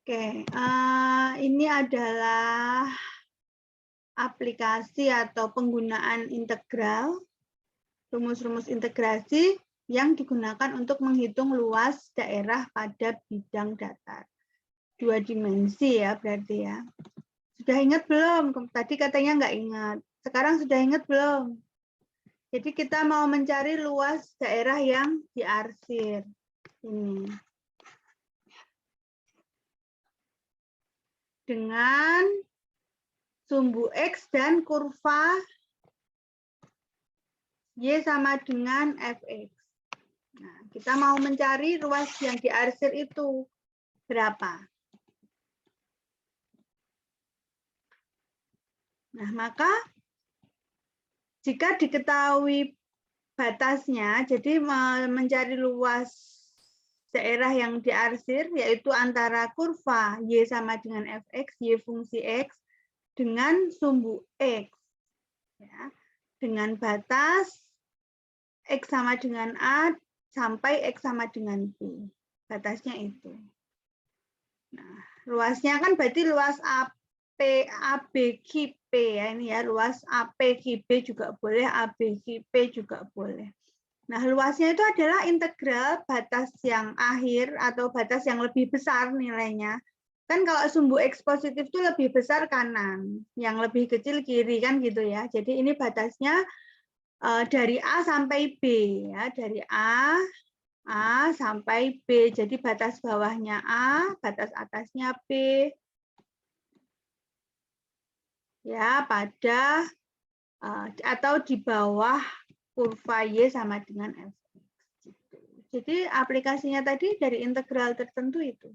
Oke, ini adalah aplikasi atau penggunaan integral, rumus-rumus integrasi yang digunakan untuk menghitung luas daerah pada bidang datar. 2 dimensi ya berarti ya. Sudah ingat belum? Tadi katanya nggak ingat. Sekarang sudah ingat belum? Jadi kita mau mencari luas daerah yang diarsir. Ini. Dengan sumbu X dan kurva Y sama dengan Fx. Nah, kita mau mencari ruas yang diarsir itu berapa. Nah, maka jika diketahui batasnya, jadi mencari luas daerah yang diarsir, yaitu antara kurva Y sama dengan Fx, Y fungsi X, dengan sumbu X. Ya, dengan batas X sama dengan A sampai X sama dengan B. Batasnya itu. Nah, luasnya kan berarti luas ABQP ya, ini ya, luas APQB juga boleh, ABQP juga boleh. Nah, luasnya itu adalah integral batas yang akhir atau batas yang lebih besar nilainya. Kan kalau sumbu X positif itu lebih besar kanan, yang lebih kecil kiri kan gitu ya. Jadi ini batasnya dari A sampai B ya, dari A sampai B. Jadi batas bawahnya A, batas atasnya B. Ya, pada atau di bawah kurva Y sama dengan Fx. Jadi aplikasinya tadi dari integral tertentu itu.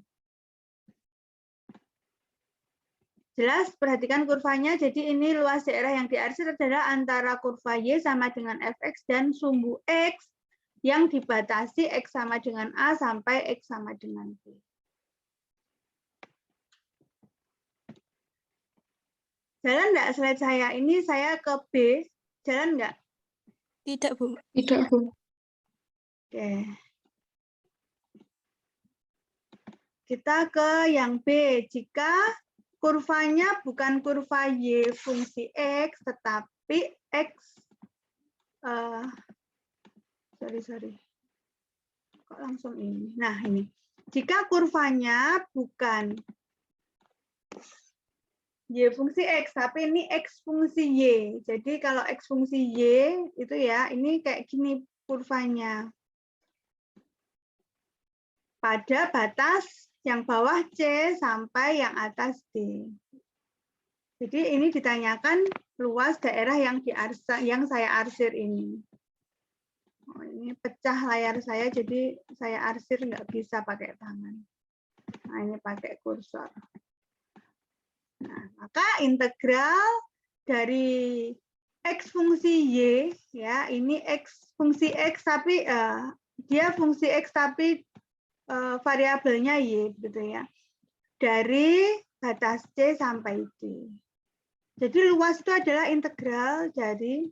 Jelas, perhatikan kurvanya. Jadi ini luas daerah yang diarsir adalah antara kurva Y sama dengan Fx dan sumbu X yang dibatasi X sama dengan A sampai X sama dengan B. Jalan enggak slide saya? Ini saya ke B. Jalan enggak? Tidak, Bu. Tidak, Bu. Oke. Kita ke yang B. Jika kurvanya bukan kurva Y fungsi X, tetapi X, sorry. Kok langsung ini? Nah, ini. Jika kurvanya bukan Y fungsi X, tapi ini X fungsi Y. Jadi kalau X fungsi Y itu ya, ini kayak gini kurvanya. Pada batas yang bawah C sampai yang atas D. Jadi ini ditanyakan luas daerah yang saya arsir ini. Oh, ini pecah layar saya, jadi saya arsir nggak bisa pakai tangan. Nah, ini pakai kursor. Nah, maka integral dari X fungsi Y, ya ini X fungsi X, tapi dia fungsi X tapi variabelnya Y, gitu ya. Dari batas C sampai D. Jadi luas itu adalah integral dari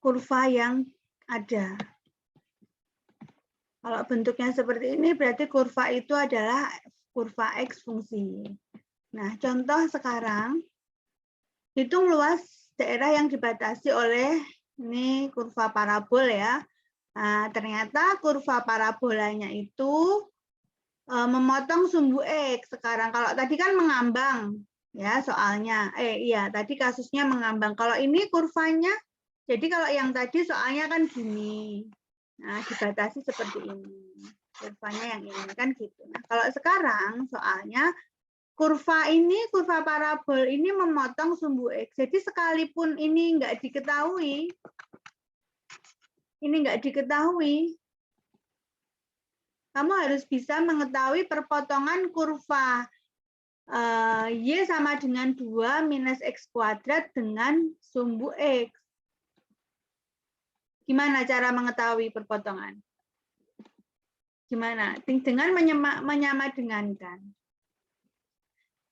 kurva yang ada. Kalau bentuknya seperti ini, berarti kurva itu adalah kurva X fungsi Y. Nah, contoh sekarang, hitung luas daerah yang dibatasi oleh ini kurva parabol ya. Nah, ternyata kurva parabolanya itu memotong sumbu X. Sekarang kalau tadi kan mengambang ya soalnya. Iya, tadi kasusnya mengambang. Kalau ini kurvanya, jadi kalau yang tadi soalnya kan gini. Nah, dibatasi seperti ini. Kurvanya yang ini kan gitu. Nah, kalau sekarang soalnya kurva parabol ini memotong sumbu X. Jadi sekalipun ini nggak diketahui, kamu harus bisa mengetahui perpotongan kurva Y sama dengan 2 minus X kuadrat dengan sumbu X. Gimana cara mengetahui perpotongan? Gimana? Dengan menyamadengankan.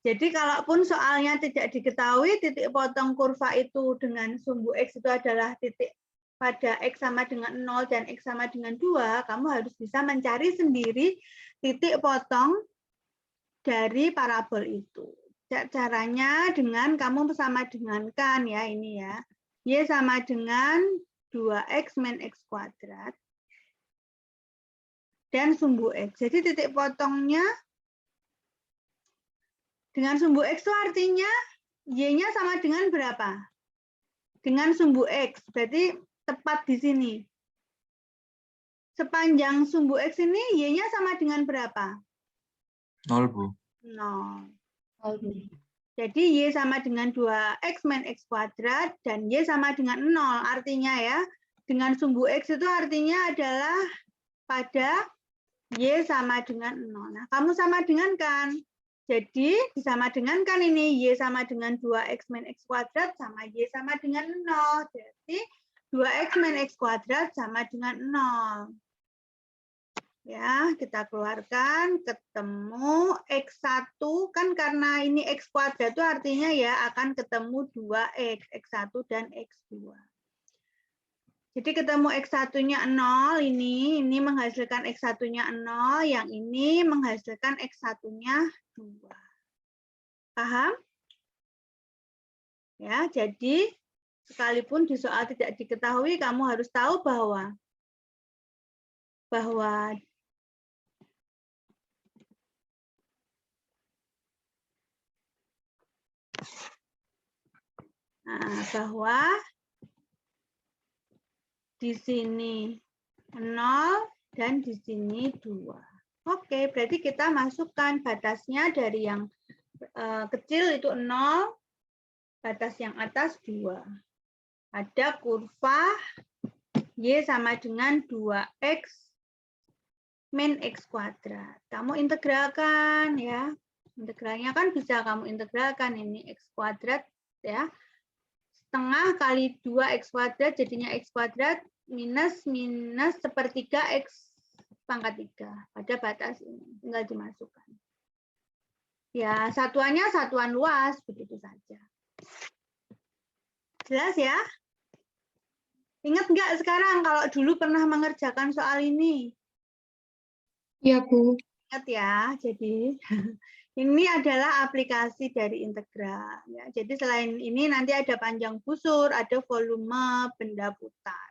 Jadi kalaupun soalnya tidak diketahui titik potong kurva itu dengan sumbu X itu adalah titik pada X sama dengan 0 dan X sama dengan 2, kamu harus bisa mencari sendiri titik potong dari parabol itu. Caranya dengan kamu sama dengankan ya ini ya. Y sama dengan 2x min x kuadrat. Dan sumbu X. Jadi titik potongnya dengan sumbu X itu artinya Y-nya sama dengan berapa? Dengan sumbu X. Berarti tepat di sini. Sepanjang sumbu X ini Y-nya sama dengan berapa? 0, Bu. 0. Jadi Y sama dengan 2x min x kuadrat dan Y sama dengan 0. Artinya ya, dengan sumbu X itu artinya adalah pada Y sama dengan 0. Nah, kamu sama dengan kan? Jadi, disama dengan kan ini. Y sama dengan 2x min x kuadrat sama Y sama dengan 0. Jadi, 2x min x kuadrat sama dengan 0. Ya, kita keluarkan, ketemu X1, kan karena ini X kuadrat itu artinya ya akan ketemu 2X, X1 dan X2. Jadi ketemu X1-nya 0, ini menghasilkan X1-nya 0, yang ini menghasilkan X1-nya 2. Paham? Ya, jadi sekalipun di soal tidak diketahui, kamu harus tahu bahwa di sini 0 dan di sini 2. Oke, berarti kita masukkan batasnya dari yang kecil itu 0, batas yang atas 2. Ada kurva Y sama dengan 2X min X kuadrat. Kamu integralkan ya. Integralnya kan bisa kamu integralkan ini X kuadrat ya. Setengah kali 2x kuadrat jadinya x kuadrat minus sepertiga x pangkat 3 pada batas ini. Tinggal dimasukkan. Ya, satuannya satuan luas, begitu saja. Jelas ya? Ingat nggak sekarang kalau dulu pernah mengerjakan soal ini? Ya, Bu. Ingat ya, jadi ini adalah aplikasi dari integral. Ya, jadi selain ini nanti ada panjang busur, ada volume benda putar.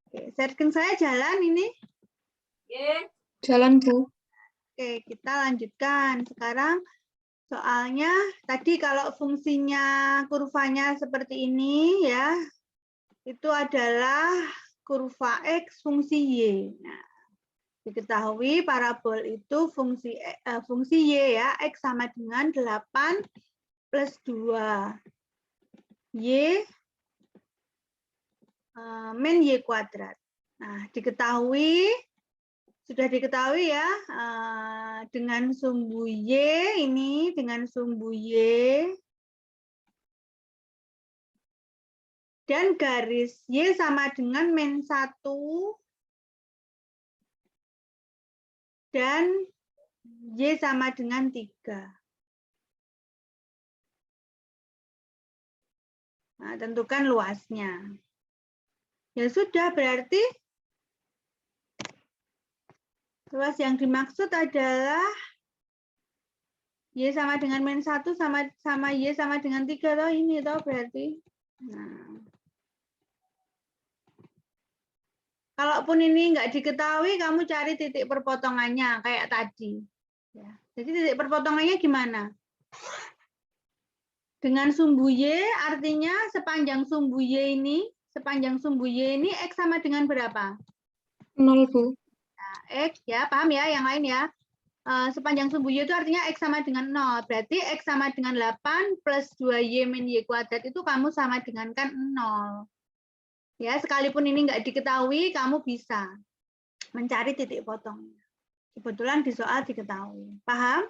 Oke, sharing saya jalan ini. Jalan, Bu. Oke, kita lanjutkan. Sekarang soalnya tadi kalau fungsinya kurvanya seperti ini ya, itu adalah kurva X fungsi Y. Nah, diketahui parabol itu fungsi Y ya, X sama dengan 8 plus 2. Y min Y kuadrat. Nah, sudah diketahui ya, dengan sumbu Y ini, dengan sumbu Y, dan garis Y sama dengan min 1, dan Y sama dengan 3. Nah, tentukan luasnya. Ya sudah, berarti luas yang dimaksud adalah Y sama dengan min 1 sama Y sama dengan 3. Toh ini toh berarti. Nah. Kalaupun ini nggak diketahui, kamu cari titik perpotongannya kayak tadi. Ya. Jadi titik perpotongannya gimana? Dengan sumbu Y artinya sepanjang sumbu Y ini X sama dengan berapa? 0, Bu. Nah, X ya, paham ya yang lain ya. Sepanjang sumbu Y itu artinya X sama dengan 0. Berarti X sama dengan 8 plus 2Y min Y kuadrat itu kamu sama dengan kan 0. Ya, sekalipun ini nggak diketahui, kamu bisa mencari titik potongnya. Kebetulan di soal diketahui. Paham?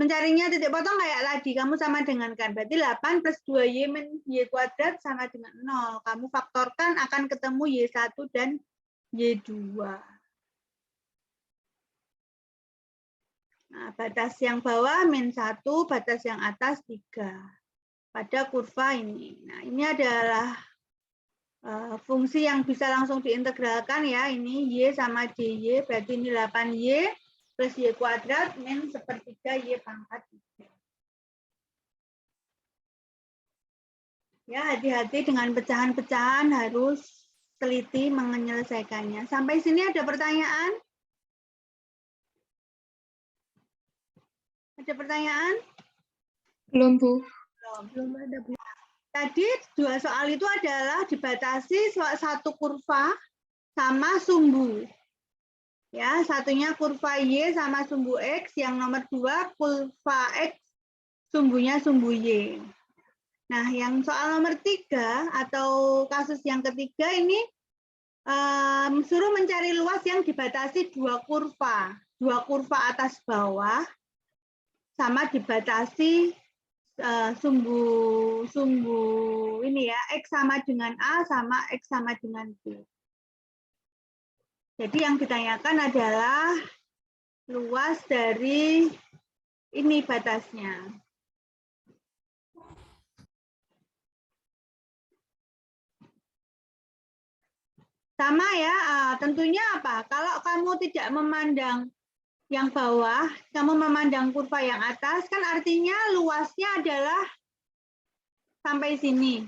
Mencarinya titik potong kayak tadi, kamu sama dengan kan. Berarti 8 plus 2Y min Y kuadrat sama dengan 0. Kamu faktorkan akan ketemu Y1 dan Y2. Nah, batas yang bawah min 1, batas yang atas 3. Pada kurva ini. Nah, ini adalah fungsi yang bisa langsung diintegralkan ya. Ini Y sama DY, berarti ini 8Y plus Y kuadrat min sepertiga Y pangkat 3. Ya, hati-hati dengan pecahan-pecahan, harus teliti menyelesaikannya. Sampai sini ada pertanyaan? Ada pertanyaan? Belum, Bu. Belum ada, Bu. Tadi 2 soal itu adalah dibatasi satu kurva sama sumbu. Ya, satunya kurva Y sama sumbu X, yang nomor 2 kurva X sumbunya sumbu Y. Nah, yang soal nomor 3 atau kasus yang ketiga ini suruh mencari luas yang dibatasi 2 kurva atas bawah sama dibatasi sumbu ini ya, X sama dengan A sama X sama dengan B. Jadi yang ditanyakan adalah luas dari ini batasnya. Sama ya, tentunya apa? Kalau kamu tidak memandang yang bawah, kamu memandang kurva yang atas, kan artinya luasnya adalah sampai sini.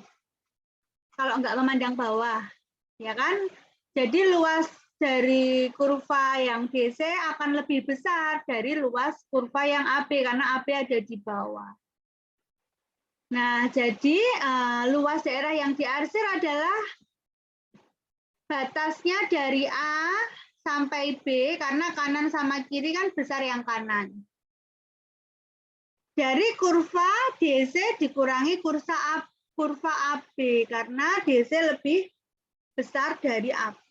Kalau nggak memandang bawah, ya kan? Jadi luas dari kurva yang DC akan lebih besar dari luas kurva yang AB, karena AB ada di bawah. Nah, jadi luas daerah yang diarsir adalah batasnya dari A sampai B, karena kanan sama kiri kan besar yang kanan. Dari kurva DC dikurangi kurva AB, karena DC lebih besar dari AB.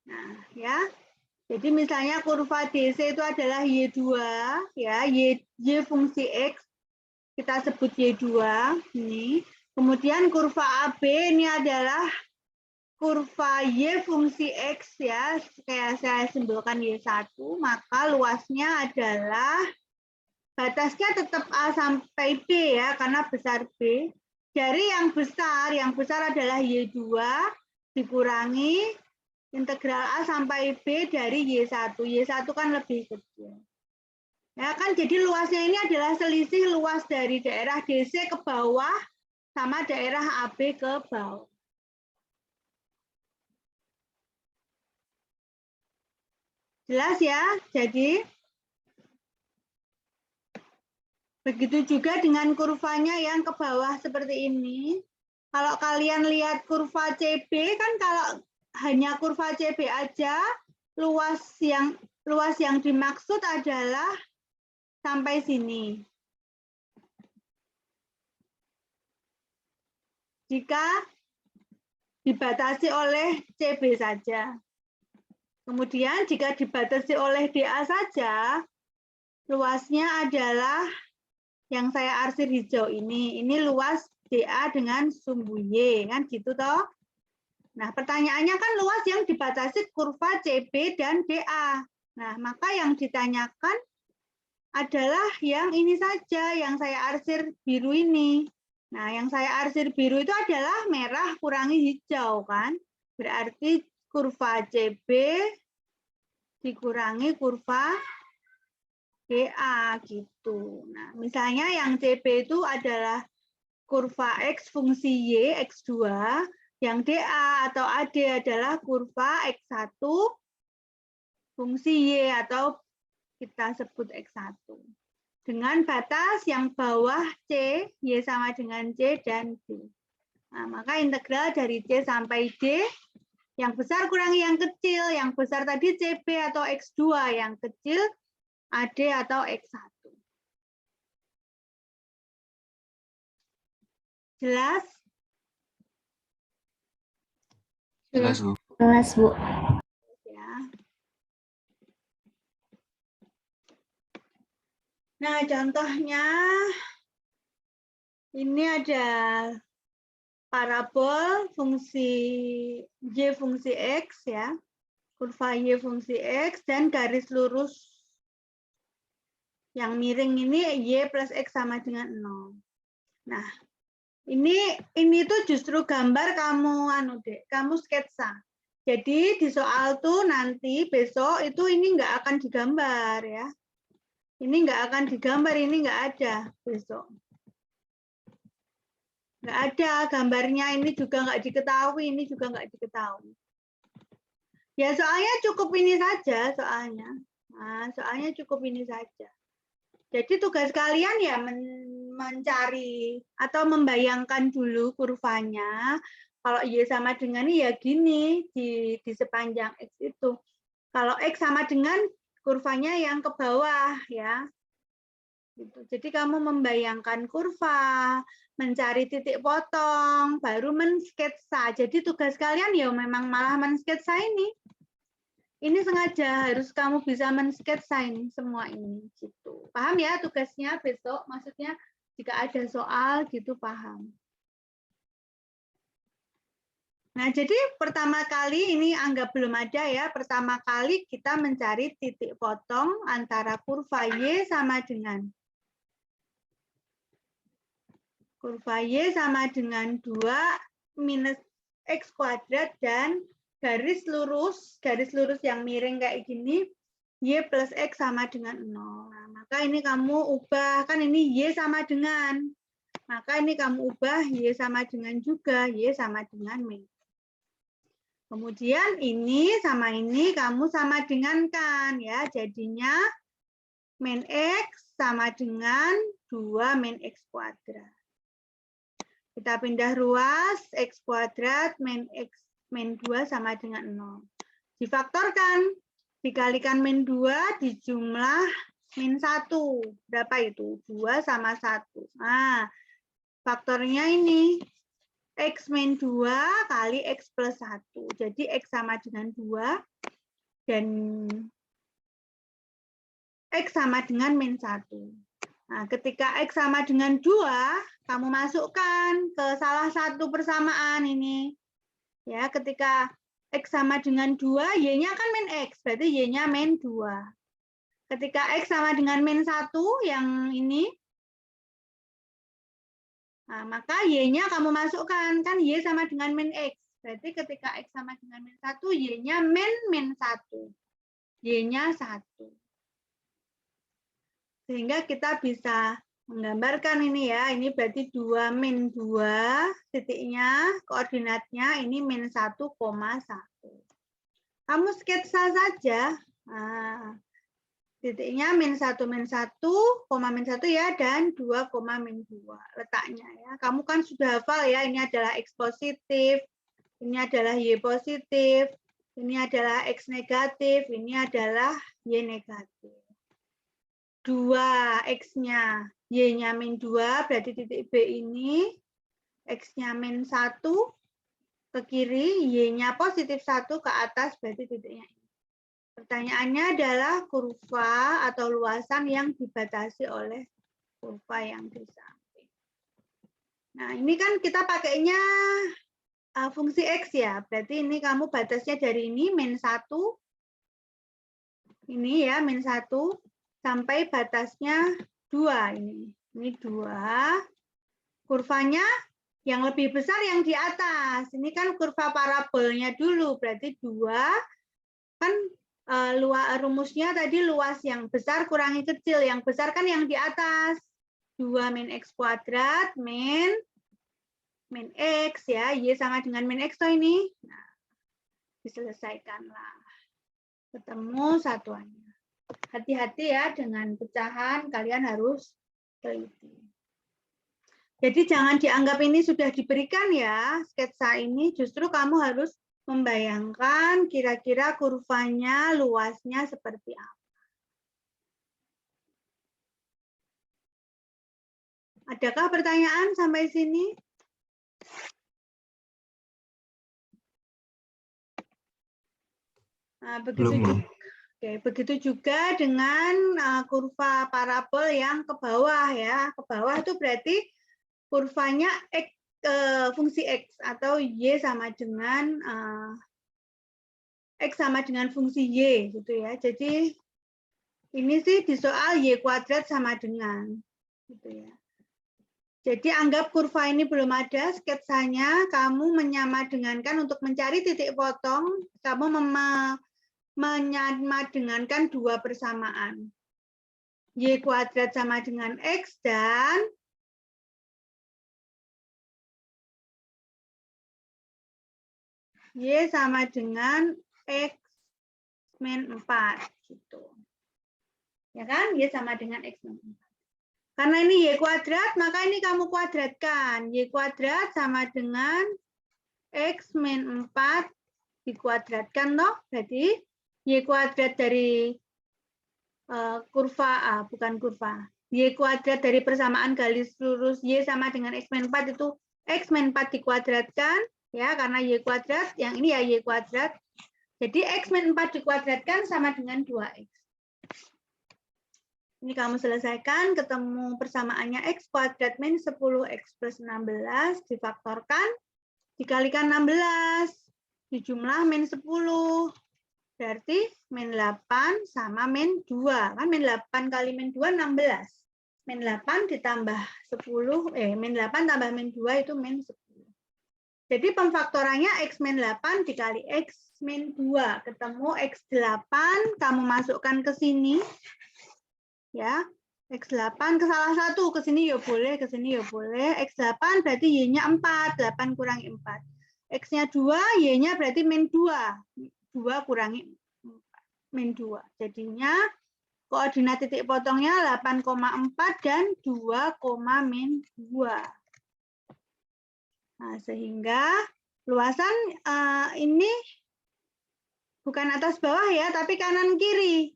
Nah, ya. Jadi misalnya kurva DC itu adalah Y2, ya, Y fungsi X, kita sebut Y2, ini. Kemudian kurva AB ini adalah kurva Y fungsi X, ya, kayak saya simbolkan Y1, maka luasnya adalah batasnya tetap A sampai B ya, karena besar B. Dari yang besar adalah Y2 dikurangi integral A sampai B dari Y1. Y1 kan lebih kecil. Ya kan, jadi luasnya ini adalah selisih luas dari daerah DC ke bawah sama daerah AB ke bawah. Jelas ya? Jadi begitu juga dengan kurvanya yang ke bawah seperti ini. Kalau kalian lihat kurva CB kan, kalau hanya kurva CB aja, luas yang dimaksud adalah sampai sini. Jika dibatasi oleh CB saja. Kemudian jika dibatasi oleh DA saja, luasnya adalah yang saya arsir hijau ini. Ini luas DA dengan sumbu Y, kan gitu toh. Nah, pertanyaannya kan luas yang dibatasi kurva CB dan DA. Nah, maka yang ditanyakan adalah yang ini saja, yang saya arsir biru ini. Nah, yang saya arsir biru itu adalah merah kurangi hijau, kan? Berarti kurva CB dikurangi kurva DA gitu. Nah, misalnya yang CB itu adalah kurva X fungsi Y, X2, yang DA atau AD adalah kurva X1 fungsi Y atau kita sebut X1. Dengan batas yang bawah C, Y sama dengan C dan D. Nah, maka integral dari C sampai D, yang besar kurangi yang kecil, yang besar tadi CB atau X2, yang kecil AD atau X1. Jelas? Jelas, Bu. Jelas, Bu. Ya. Nah, contohnya ini ada parabol fungsi Y fungsi X ya. Kurva Y fungsi X dan garis lurus yang miring ini Y plus X sama dengan 0. Nah, ini tuh justru gambar kamu kamu sketsa. Jadi di soal tuh nanti besok itu ini nggak akan digambar ya. Ini nggak akan digambar, ini nggak ada besok. Nggak ada gambarnya, ini juga nggak diketahui, ini juga nggak diketahui. Ya soalnya cukup ini saja soalnya. Nah, soalnya cukup ini saja. Jadi tugas kalian ya mencari atau membayangkan dulu kurvanya. Kalau Y sama dengan ini ya gini di sepanjang X itu. Kalau X sama dengan kurvanya yang ke bawah ya. Gitu. Jadi kamu membayangkan kurva, mencari titik potong, baru mensketsa. Jadi tugas kalian ya memang malah mensketsa ini. Ini sengaja harus kamu bisa mensketsa ini semua ini gitu. Paham ya tugasnya besok? Maksudnya jika ada soal gitu paham. Nah, jadi pertama kali ini anggap belum ada ya. Pertama kali kita mencari titik potong antara kurva Y sama dengan kurva Y sama dengan 2 minus X kuadrat dan garis lurus yang miring kayak gini, Y plus X sama dengan 0. Nah, maka ini kamu ubah, kan ini Y sama dengan. Maka ini kamu ubah Y sama dengan juga, Y sama dengan min. Kemudian ini sama ini kamu sama dengankan ya, jadinya min X sama dengan 2 min X kuadrat. Kita pindah ruas, X kuadrat min X min 2 sama dengan 0. Difaktorkan, dikalikan min 2 dijumlah min 1. Berapa itu? 2 sama 1. Nah, faktornya ini. X min 2 kali X plus 1. Jadi X sama dengan 2 dan X sama dengan min 1. Nah, ketika X sama dengan 2, kamu masukkan ke salah satu persamaan ini. Ya, ketika X sama dengan 2, Y-nya kan min X, berarti Y-nya min 2. Ketika X sama dengan min 1, yang ini, nah, maka Y-nya kamu masukkan, kan Y sama dengan min X. Berarti ketika X sama dengan min 1, Y-nya min 1. Y-nya 1. Sehingga kita bisa menggambarkan ini ya, ini berarti 2 min 2, titiknya, koordinatnya ini min 1,1. Kamu sketsa saja. Nah, titiknya min 1, min 1, min 1 ya, dan 2, min 2 letaknya ya. Kamu kan sudah hafal ya, ini adalah X positif, ini adalah Y positif, ini adalah X negatif, ini adalah Y negatif. 2 X-nya, Y-nya min 2, berarti titik B ini, X-nya min 1 ke kiri, Y-nya positif 1 ke atas, berarti titiknya ini. Pertanyaannya adalah kurva atau luasan yang dibatasi oleh kurva yang di samping. Nah, ini kan kita pakainya fungsi X ya, berarti ini kamu batasnya dari ini, min 1, ini ya, min 1, sampai batasnya 2 ini. Ini 2. Kurvanya yang lebih besar yang di atas. Ini kan kurva parabolnya dulu, berarti 2 kan rumusnya tadi luas yang besar kurangi kecil. Yang besar kan yang di atas. 2 min X kuadrat min X ya. Y sama dengan min X toh ini. Nah, diselesaikanlah. Ketemu satuannya. Hati-hati ya dengan pecahan, kalian harus teliti. Jadi jangan dianggap ini sudah diberikan ya, sketsa ini justru kamu harus membayangkan kira-kira kurvanya, luasnya seperti apa. Adakah pertanyaan sampai sini? Nah, begitu juga dengan kurva parabol yang ke bawah ya. Ke bawah itu berarti kurvanya X, fungsi X atau Y sama dengan X sama dengan fungsi Y gitu ya. Jadi ini sih di soal Y kuadrat sama dengan gitu ya. Jadi anggap kurva ini belum ada sketsanya, kamu menyamadengankan untuk mencari titik potong, kamu menyamadengankan dua persamaan. Y kuadrat sama dengan X dan Y sama dengan X min 4 gitu. Ya kan? Y sama dengan X min 4. Karena ini Y kuadrat, maka ini kamu kuadratkan. Y kuadrat sama dengan X min 4 dikuadratkan, toh. Jadi Y kuadrat dari kurva A, bukan kurva. Y kuadrat dari persamaan garis lurus Y sama dengan X min 4 itu X min 4 dikuadratkan. Ya, karena Y kuadrat, yang ini ya Y kuadrat. Jadi X min 4 dikuadratkan sama dengan 2X. Ini kamu selesaikan, ketemu persamaannya X kuadrat min 10X plus 16, difaktorkan, dikalikan 16, dijumlah min 10, berarti min 8 sama min 2. Kan min 8 kali min 2, 16. Min 8 ditambah 10, min 8 tambah min 2 itu min 10. Jadi pemfaktorannya X min 8 dikali X min 2. Ketemu X8, kamu masukkan ke sini. Ya, X8 ke salah satu, ke sini ya boleh, ke sini ya boleh. X8 berarti Y-nya 4, 8 kurangi 4. X-nya 2, Y-nya berarti min 2. 2 kurangi 4, min 2. Jadinya koordinat titik potongnya 8,4 dan 2, min 2. Nah, sehingga luasan ini bukan atas bawah ya, tapi kanan kiri.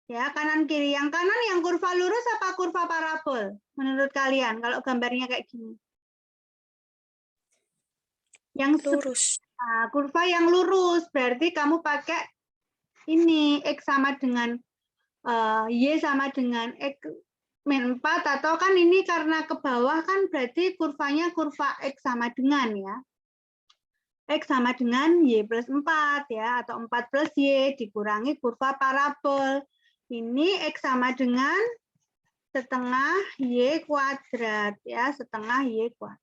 Ya, kanan kiri. Yang kanan yang kurva lurus apa kurva parabol? Menurut kalian, kalau gambarnya kayak gini. Yang Lurus. Nah, kurva yang lurus, berarti kamu pakai ini, X sama dengan Y sama dengan X min 4, atau kan ini karena ke bawah kan berarti kurvanya kurva X sama dengan ya. X sama dengan Y plus 4 ya, atau 4 plus Y dikurangi kurva parabol. Ini X sama dengan setengah Y kuadrat ya, setengah Y kuadrat.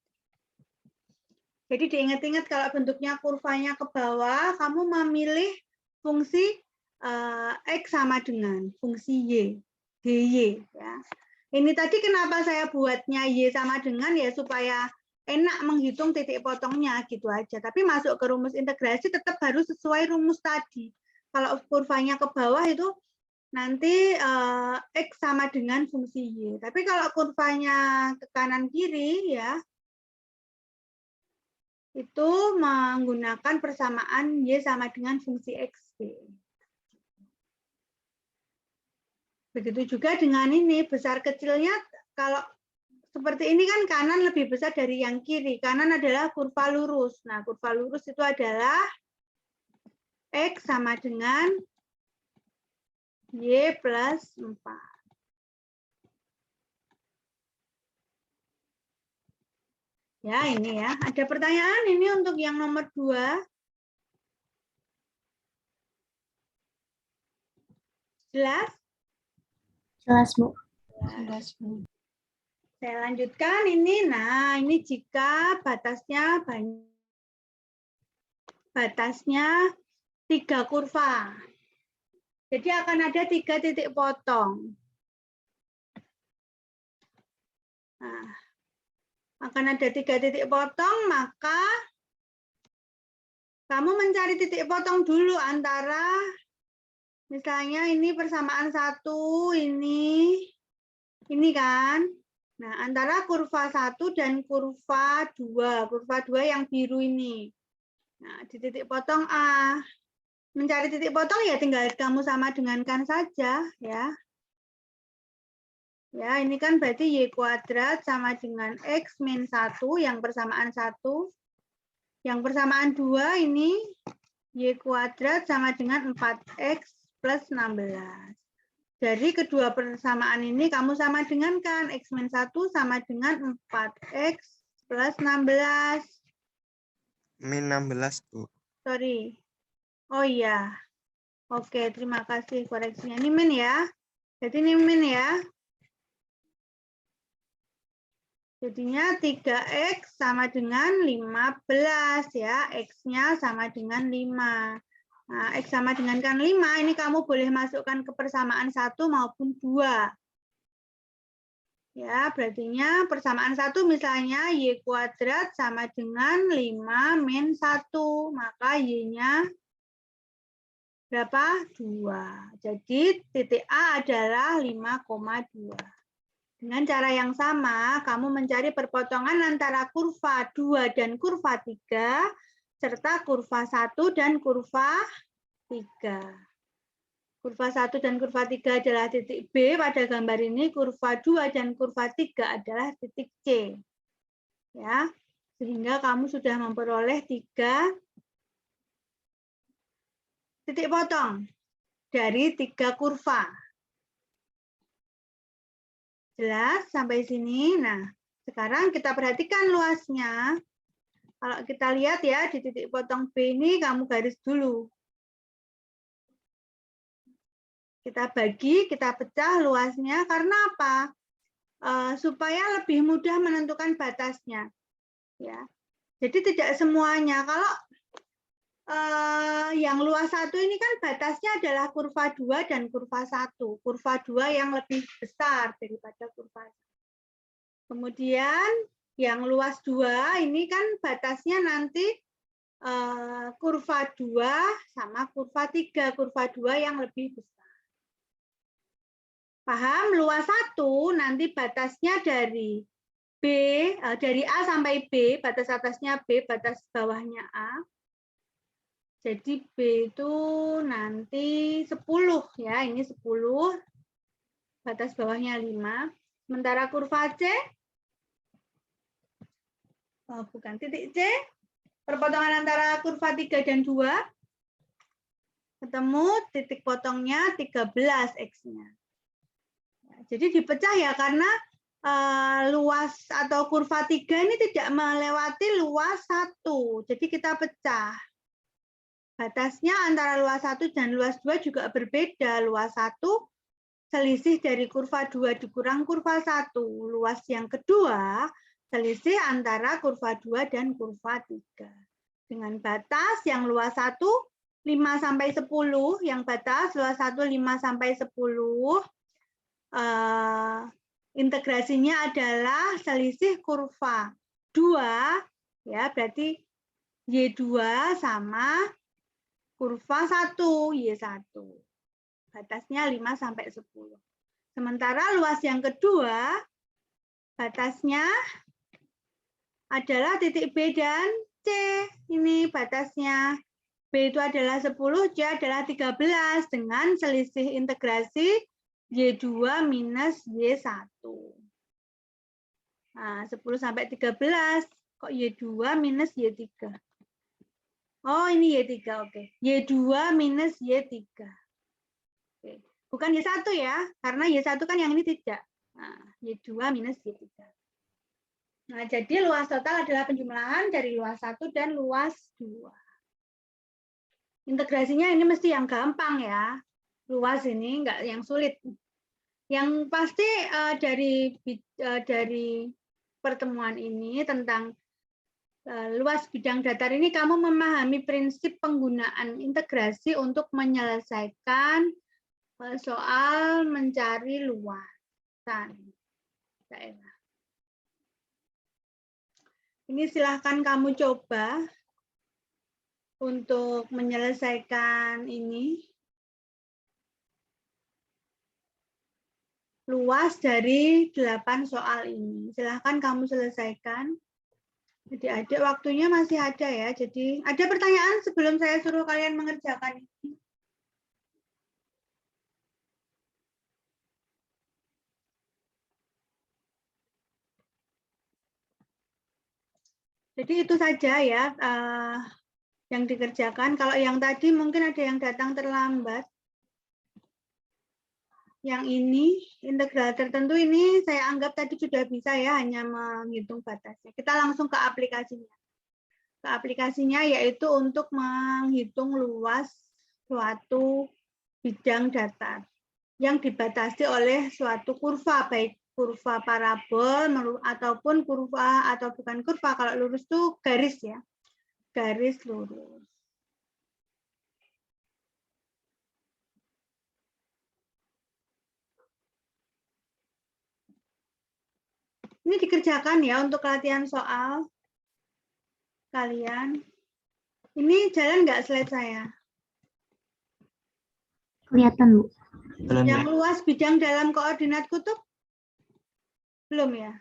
Jadi diingat-ingat kalau bentuknya kurvanya ke bawah, kamu memilih fungsi X sama dengan fungsi Y, dy ya. Ini tadi kenapa saya buatnya Y sama dengan ya supaya enak menghitung titik potongnya gitu aja. Tapi masuk ke rumus integrasi tetap harus sesuai rumus tadi. Kalau kurvanya ke bawah itu nanti X sama dengan fungsi Y. Tapi kalau kurvanya ke kanan kiri ya, itu menggunakan persamaan Y sama dengan fungsi XB. Begitu juga dengan ini, besar kecilnya kalau seperti ini kan kanan lebih besar dari yang kiri. Kanan adalah kurva lurus. Nah, kurva lurus itu adalah X sama dengan Y plus 4. Ya, ini ya. Ada pertanyaan ini untuk yang nomor 2. Jelas? Jelas, Bu. Jelas, Bu. Saya lanjutkan ini. Nah, ini jika batasnya 3 kurva. Jadi akan ada 3 titik potong. Nah, akan ada 3 titik potong, maka kamu mencari titik potong dulu antara, misalnya ini persamaan 1, ini kan. Nah, antara kurva 1 dan kurva 2. Kurva 2 yang biru ini. Nah, di titik potong A. Mencari titik potong ya tinggal kamu sama dengankan saja ya. Ya, ini kan berarti Y kuadrat sama dengan X min 1 yang persamaan 1. Yang persamaan 2 ini Y kuadrat sama dengan 4X plus 16. Dari kedua persamaan ini kamu sama dengankan X min 1 sama dengan 4X plus 16. Min 16, Bu. Sorry. Oh iya. Oke, terima kasih koreksinya. Ini min ya. Jadi ini min ya. Jadinya 3X sama dengan 15 ya. X-nya sama dengan 5. Nah, X sama dengan kan 5, ini kamu boleh masukkan ke persamaan 1 maupun 2. Ya, berartinya persamaan 1 misalnya Y kuadrat sama dengan 5 min 1. Maka Y-nya berapa? 2. Jadi titik A adalah 5,2. Dengan cara yang sama, kamu mencari perpotongan antara kurva 2 dan kurva 3, serta kurva 1 dan kurva 3. Kurva 1 dan kurva 3 adalah titik B pada gambar ini, kurva 2 dan kurva 3 adalah titik C. Ya, sehingga kamu sudah memperoleh 3 titik potong dari 3 kurva. Jelas sampai sini? Nah, sekarang kita perhatikan luasnya. Kalau kita lihat ya, di titik potong B ini kamu garis dulu. Kita bagi, kita pecah luasnya. Karena apa? Supaya lebih mudah menentukan batasnya. Ya. Jadi tidak semuanya. Kalau yang luas 1 ini kan batasnya adalah kurva 2 dan kurva 1. Kurva 2 yang lebih besar daripada kurva 1. Kemudian yang luas 2 ini kan batasnya nanti kurva 2 sama kurva 3. Kurva 2 yang lebih besar. Paham? Luas 1 nanti batasnya dari B, dari A sampai B, batas atasnya B, batas bawahnya A. Jadi B itu nanti 10 ya, ini 10, batas bawahnya 5. Sementara kurva C, bukan titik C, perpotongan antara kurva 3 dan 2, ketemu titik potongnya 13 X-nya. Jadi dipecah ya, karena luas atau kurva 3 ini tidak melewati luas 1. Jadi kita pecah. Batasnya antara luas 1 dan luas 2 juga berbeda. Luas 1 selisih dari kurva 2 dikurang kurva 1. Luas yang kedua selisih antara kurva 2 dan kurva 3. Dengan batas yang luas 1 5 sampai 10, yang batas luas 1 5 sampai 10, integrasinya adalah selisih kurva 2 ya, berarti Y2 sama kurva 1, Y1. Batasnya 5 sampai 10. Sementara luas yang kedua, batasnya adalah titik B dan C. Ini batasnya. B itu adalah 10, C adalah 13 dengan selisih integrasi Y2 minus Y1. Nah, 10 sampai 13. Kok Y2 minus Y3? Oh, ini Y3, oke. Y2 minus Y3. Oke. Bukan Y1 ya, karena Y1 kan yang ini tidak. Nah, Y2 minus Y3. Nah, jadi luas total adalah penjumlahan dari luas 1 dan luas 2. Integrasinya ini mesti yang gampang ya. Luas ini enggak yang sulit. Yang pasti dari pertemuan ini tentang luas bidang datar ini kamu memahami prinsip penggunaan integrasi untuk menyelesaikan soal mencari luasan daerah. Ini silahkan kamu coba untuk menyelesaikan ini. Luas dari 8 soal ini. Silahkan kamu selesaikan. Adik-adik waktunya masih ada ya. Jadi ada pertanyaan sebelum saya suruh kalian mengerjakan ini? Jadi itu saja ya yang dikerjakan. Kalau yang tadi mungkin ada yang datang terlambat. Yang ini, integral tertentu ini saya anggap tadi sudah bisa ya, hanya menghitung batasnya. Kita langsung ke aplikasinya. Ke aplikasinya yaitu untuk menghitung luas suatu bidang datar. yang dibatasi oleh suatu kurva, baik kurva parabol ataupun kurva atau bukan kurva. Kalau lurus itu garis ya, garis lurus. Ini dikerjakan ya untuk latihan soal kalian. Ini jalan nggak slide saya? Kelihatan, Bu. Belum Yang ya? luas bidang dalam koordinat kutub? Belum ya?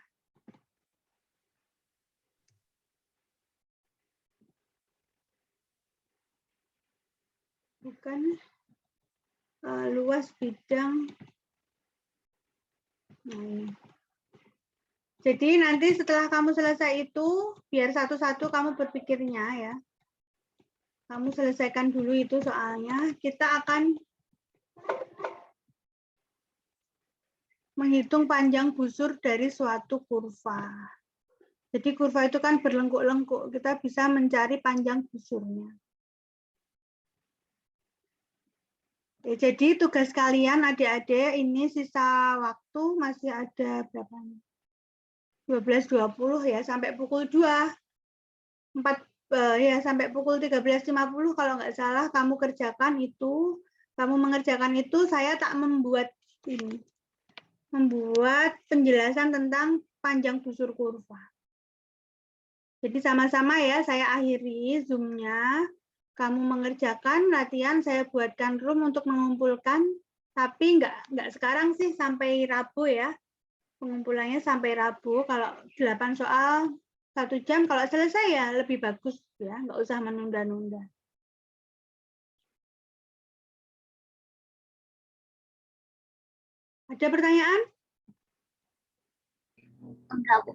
Bukan. Luas bidang. Nah, ini. Jadi nanti setelah kamu selesai itu, biar satu-satu kamu berpikirnya ya. Kamu selesaikan dulu itu soalnya. Kita akan menghitung panjang busur dari suatu kurva. Jadi kurva itu kan berlengkuk-lengkuk. Kita bisa mencari panjang busurnya. Jadi tugas kalian adik-adik ini sisa waktu masih ada berapa? 12.20 ya, sampai pukul 2. 4 ya sampai pukul 13.50 kalau nggak salah kamu kerjakan itu. Kamu mengerjakan itu, saya tak membuat ini. Membuat penjelasan tentang panjang busur kurva. Jadi sama-sama ya, saya akhiri Zoom-nya. Kamu mengerjakan latihan, saya buatkan room untuk mengumpulkan, tapi nggak sekarang sih, sampai Rabu ya. Pengumpulannya sampai Rabu, kalau 8 soal 1 jam, kalau selesai ya lebih bagus ya, nggak usah menunda-nunda. Ada pertanyaan? Enggak, Bu.